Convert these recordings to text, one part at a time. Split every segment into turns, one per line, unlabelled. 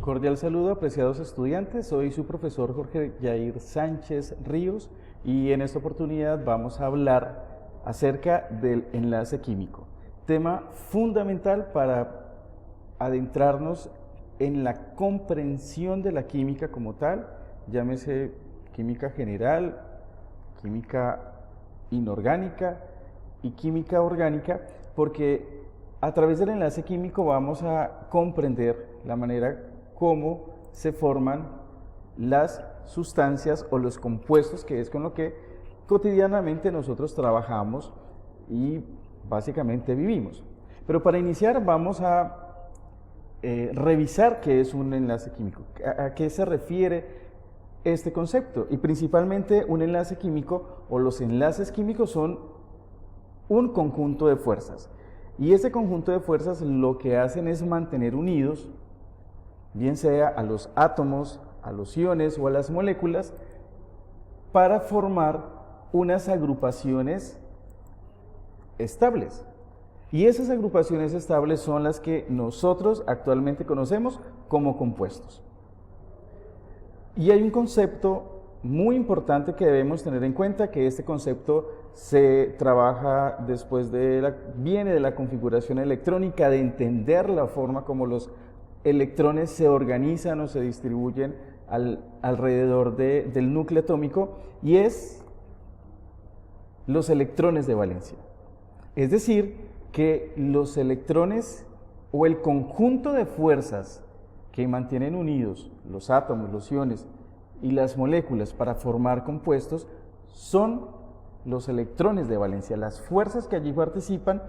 Cordial saludo, apreciados estudiantes. Soy su profesor Jorge Yair Sánchez Ríos y en esta oportunidad vamos a hablar acerca del enlace químico, tema fundamental para adentrarnos en la comprensión de la química como tal, llámese química general, química inorgánica y química orgánica, porque a través del enlace químico vamos a comprender la manera cómo se forman las sustancias o los compuestos, que es con lo que cotidianamente nosotros trabajamos y básicamente vivimos. Pero para iniciar vamos a revisar qué es un enlace químico, a qué se refiere este concepto. Y principalmente un enlace químico o los enlaces químicos son un conjunto de fuerzas. Y ese conjunto de fuerzas lo que hacen es mantener unidos, bien sea a los átomos, a los iones o a las moléculas, para formar unas agrupaciones estables. Y esas agrupaciones estables son las que nosotros actualmente conocemos como compuestos. Y hay un concepto muy importante que debemos tener en cuenta, que este concepto se trabaja viene de la configuración electrónica, de entender la forma como los electrones se organizan o se distribuyen alrededor del núcleo atómico, y es los electrones de valencia. Es decir, que los electrones o el conjunto de fuerzas que mantienen unidos los átomos, los iones y las moléculas para formar compuestos son los electrones de valencia. Las fuerzas que allí participan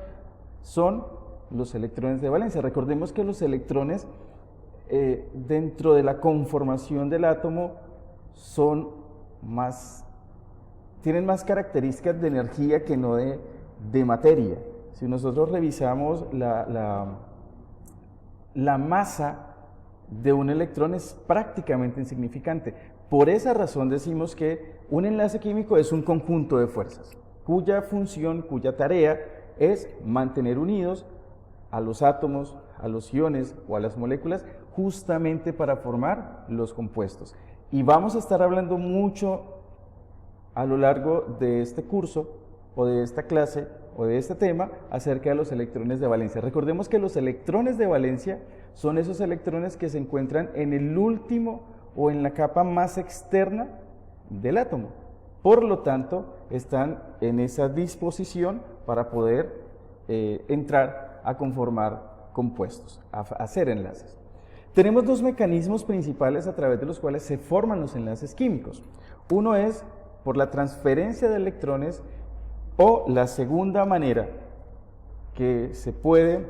son los electrones de valencia. Recordemos que los electrones dentro de la conformación del átomo tienen más características de energía que no de materia. Si nosotros revisamos la masa de un electrón es prácticamente insignificante. Por esa razón decimos que un enlace químico es un conjunto de fuerzas, cuya función, cuya tarea es mantener unidos a los átomos, a los iones o a las moléculas, justamente para formar los compuestos. Y vamos a estar hablando mucho a lo largo de este curso o de esta clase o de este tema acerca de los electrones de valencia. Recordemos que los electrones de valencia son esos electrones que se encuentran en el último o en la capa más externa del átomo. Por lo tanto, están en esa disposición para poder entrar a conformar compuestos, a hacer enlaces. Tenemos dos mecanismos principales a través de los cuales se forman los enlaces químicos. Uno es por la transferencia de electrones, o la segunda manera que se puede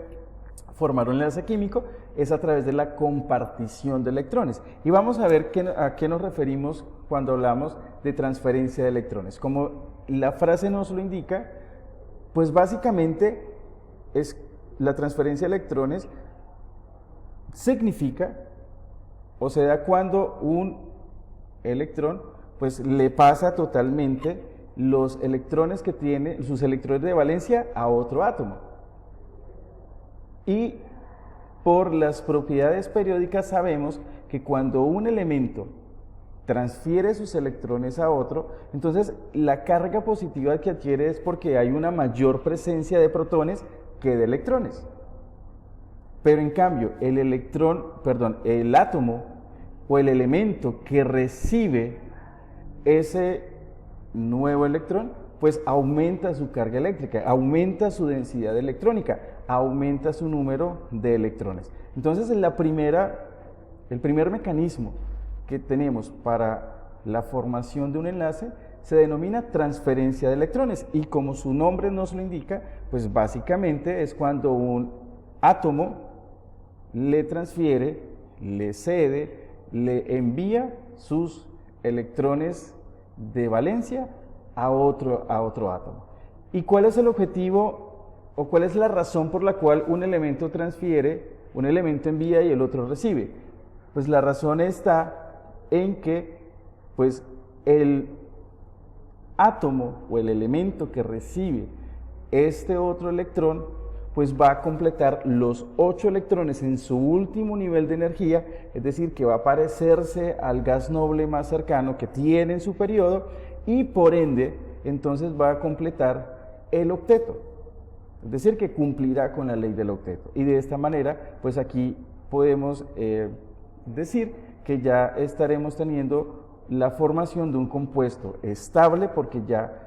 formar un enlace químico es a través de la compartición de electrones. Y vamos a ver a qué nos referimos cuando hablamos de transferencia de electrones. Como la frase nos lo indica, pues básicamente la transferencia de electrones significa o se da cuando un electrón pues le pasa totalmente los electrones que tiene, sus electrones de valencia a otro átomo. Y por las propiedades periódicas sabemos que cuando un elemento transfiere sus electrones a otro, entonces la carga positiva que adquiere es porque hay una mayor presencia de protones que de electrones. Pero en cambio, el átomo o el elemento que recibe ese nuevo electrón, pues aumenta su carga eléctrica, aumenta su densidad electrónica, aumenta su número de electrones. Entonces, el primer mecanismo que tenemos para la formación de un enlace se denomina transferencia de electrones, y como su nombre nos lo indica, pues básicamente es cuando un átomo le transfiere, le cede, le envía sus electrones de valencia a otro átomo. ¿Y cuál es el objetivo o cuál es la razón por la cual un elemento transfiere, un elemento envía y el otro recibe? Pues la razón está en que pues el átomo o el elemento que recibe este otro electrón pues va a completar los 8 electrones en su último nivel de energía, es decir, que va a parecerse al gas noble más cercano que tiene en su periodo, y por ende, entonces va a completar el octeto. Es decir, que cumplirá con la ley del octeto. Y de esta manera, pues aquí podemos decir que ya estaremos teniendo la formación de un compuesto estable, porque ya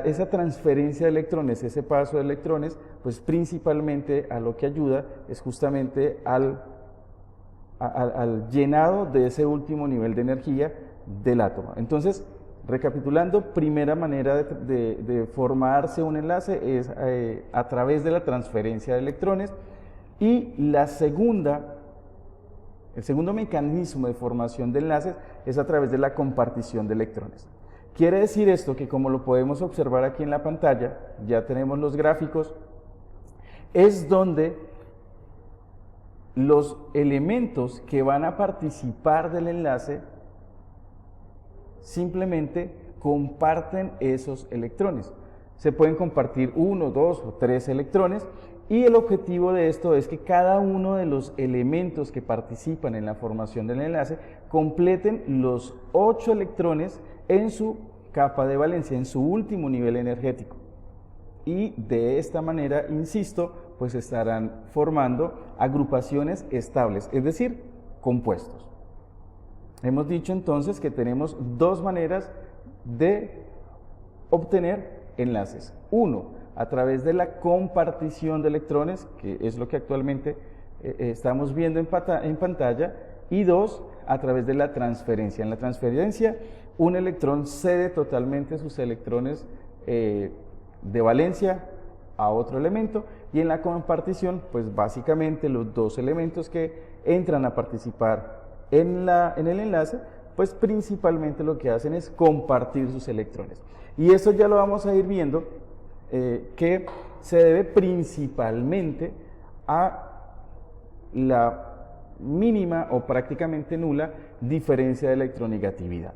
esa transferencia de electrones, ese paso de electrones, pues principalmente a lo que ayuda es justamente al llenado de ese último nivel de energía del átomo. Entonces, recapitulando, primera manera de formarse un enlace es a través de la transferencia de electrones, y el segundo mecanismo de formación de enlaces es a través de la compartición de electrones. Quiere decir esto que, como lo podemos observar aquí en la pantalla, ya tenemos los gráficos, es donde los elementos que van a participar del enlace simplemente comparten esos electrones. Se pueden compartir 1, 2 o 3 electrones, y el objetivo de esto es que cada uno de los elementos que participan en la formación del enlace completen los 8 electrones en su capa de valencia, en su último nivel energético. Y de esta manera, insisto, pues estarán formando agrupaciones estables, es decir, compuestos. Hemos dicho entonces que tenemos dos maneras de obtener enlaces. Uno, a través de la compartición de electrones, que es lo que actualmente estamos viendo en pantalla, y dos, a través de la transferencia. En la transferencia, un electrón cede totalmente sus electrones de valencia a otro elemento, y en la compartición, pues básicamente los dos elementos que entran a participar en el enlace, pues principalmente lo que hacen es compartir sus electrones. Y eso ya lo vamos a ir viendo, que se debe principalmente a la mínima o prácticamente nula diferencia de electronegatividad.